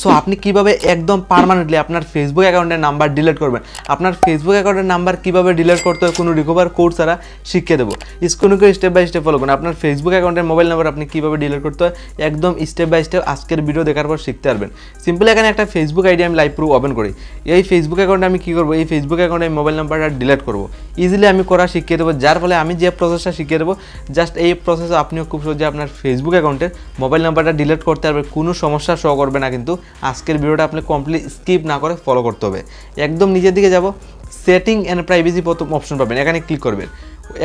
So আপনি কিভাবে একদম পার্মানেন্টলি আপনার ফেসবুক অ্যাকাউন্টের নাম্বার ডিলিট করবেন, আপনার ফেসবুক অ্যাকাউন্টের নাম্বার কিভাবে ডিলিট করতে হয় কোনো রিকভার কোড ছাড়া শিখিয়ে দেবো। স্ক্রিনে স্টেপ বাই স্টেপ ফলো করুন। আপনার ফেসবুক অ্যাকাউন্টের মোবাইল নাম্বার আপনি কিভাবে ডিলিট করতে হয় একদম স্টেপ বাই স্টেপ আজকের ভিডিও দেখার পর শিখতে পারবেন। সিম্পলি এখানে একটা ফেসবুক আইডি আমি লাইভ প্রুফ ওপেন করি। এই ফেসবুক অ্যাকাউন্টে আমি কী করবো, এই ফেসবুক অ্যাকাউন্টে মোবাইল নাম্বারটা ডিলিট করবো। ইজিলি আমি করা শিখিয়ে দেবো, যার ফলে আমি যে প্রসেসটা শিখিয়ে দেবো জাস্ট এই প্রসেসে আপনিও খুব সহজে আপনার ফেসবুক অ্যাকাউন্টের মোবাইল নাম্বারটা ডিলিট করতে পারবেন, কোনো সমস্যা শো করবে না। কিন্তু আজকের ভিডিওটা আপনি কমপ্লিট স্কিপ না করে ফলো করতে হবে। একদম নিচের দিকে যাব, সেটিং অ্যান্ড প্রাইভেসি প্রথম অপশন পাবেন, এখানে ক্লিক করবেন।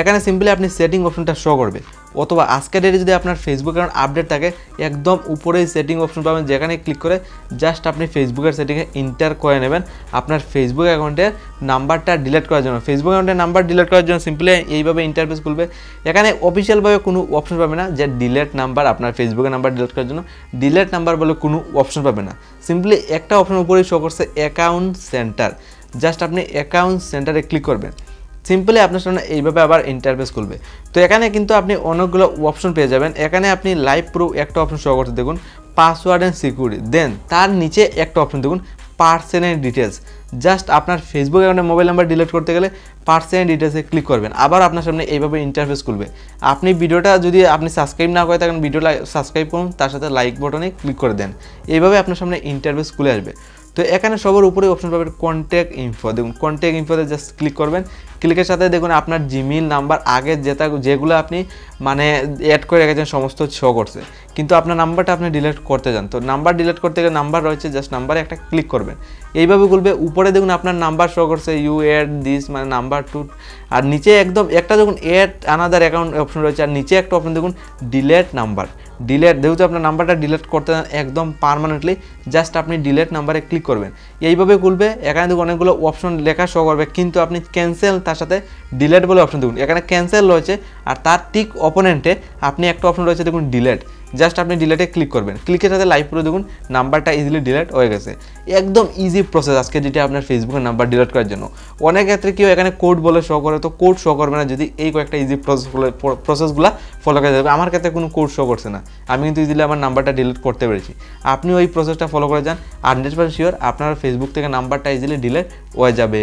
এখানে সিম্পলি আপনি সেটিং অপশনটা শো করবে, অথবা আজকের ডেটে যদি আপনার ফেসবুক অ্যাকাউন্ট আপডেট থাকে একদম উপরেই সেটিং অপশন পাবেন, যেখানে ক্লিক করে জাস্ট আপনি ফেসবুকের সেটিংয়ে ইন্টার করে নেবেন আপনার ফেসবুক অ্যাকাউন্টের নাম্বারটা ডিলিট করার জন্য। ফেসবুক অ্যাকাউন্টের নাম্বার ডিলিট করার জন্য সিম্পলি এইভাবে ইন্টারফেস খুলবে। এখানে অফিসিয়ালভাবে কোনো অপশন পাবে না যে ডিলিট নাম্বার, আপনার ফেসবুকের নাম্বার ডিলিট করার জন্য ডিলিট নাম্বার বলে কোনো অপশন পাবে না। সিম্পলি একটা অপশন উপরেই শো করছে অ্যাকাউন্ট সেন্টার, জাস্ট আপনি অ্যাকাউন্ট সেন্টারে ক্লিক করবেন। সিম্পলি আপনার সামনে এইভাবে আবার ইন্টারফেস খুলবে। তো এখানে কিন্তু আপনি অনেকগুলো অপশন পেয়ে যাবেন। এখানে আপনি লাইভ প্রুফ একটা অপশন শো করতে দেখুন, পাসওয়ার্ড অ্যান্ড সিকিউরিটি, দেন তার নিচে একটা অপশন দেখুন পার্সোনাল ডিটেলস। জাস্ট আপনার ফেসবুক অ্যাকাউন্টের মোবাইল নাম্বার ডিলিট করতে গেলে পার্সোনাল ডিটেলসে ক্লিক করবেন। আবার আপনার সামনে এইভাবে ইন্টারফেস খুলবে। আপনি ভিডিওটা যদি আপনি সাবস্ক্রাইব না করে থাকেন ভিডিওটা সাবস্ক্রাইব করুন, তার সাথে লাইক বাটনে ক্লিক করে দেন। এইভাবে আপনার সামনে ইন্টারফেস খুলে আসবে। তো এখানে সবার উপরে অপশন পাবেন কন্ট্যাক্ট ইনফো, দেখুন কন্ট্যাক্ট ইনফোতে জাস্ট ক্লিক করবেন। ক্লিকের সাথে দেখুন আপনার জিমেইল নাম্বার আগে যেগুলো আপনি মানে অ্যাড করে রেখেছেন সমস্ত শো করছে, কিন্তু আপনার নাম্বারটা আপনি ডিলিট করতে চান। তো নাম্বার ডিলিট করতে গেলে নাম্বার রয়েছে, জাস্ট নাম্বারে একটা ক্লিক করবেন। এইভাবে খুলবে। উপরে দেখুন আপনার নাম্বার শো করছে, ইউ অ্যাড দিস মানে নাম্বার টু, আর নিচে একদম একটা দেখুন অ্যাড আনাদার অ্যাকাউন্ট অপশন রয়েছে, আর নিচে একটা অপশন দেখুন ডিলিট নাম্বার। ডিলিট যেহেতু আপনার নাম্বারটা ডিলিট করতে চান একদম পার্মানেন্টলি, জাস্ট আপনি ডিলিট নাম্বারে ক্লিক করবেন। এইভাবে খুলবে। এখানে দেখুন অনেকগুলো অপশন লেখা শো করবে, কিন্তু আপনি ক্যান্সেল তার সাথে ডিলিট বলে অপশন দেখুন, এখানে ক্যান্সেল রয়েছে, আর তার ঠিক অপোনেন্টে আপনি একটা অপশন রয়েছে দেখুন ডিলিট, জাস্ট আপনি ডিলিটে ক্লিক করবেন। ক্লিকের সাথে লাইভ করে দেখুন নাম্বারটা ইজিলি ডিলিট হয়ে গেছে। একদম ইজি প্রসেস আজকে যেটা আপনার ফেসবুকের নাম্বার ডিলিট করার জন্য। অনেক ক্ষেত্রে কেউ এখানে কোড বলে শো করে, তো কোড শো করবে না যদি এই কয়েকটা ইজি প্রসেসগুলো ফলো করে যাবে। আমার ক্ষেত্রে কোনো কোড শো করছে না, আমি কিন্তু ইজিলি আমার নাম্বারটা ডিলিট করতে পেরেছি। আপনি ওই প্রসেসটা ফলো করে যান, 100% শিওর আপনার ফেসবুক থেকে নাম্বারটা ইজিলি ডিলিট হয়ে যাবে।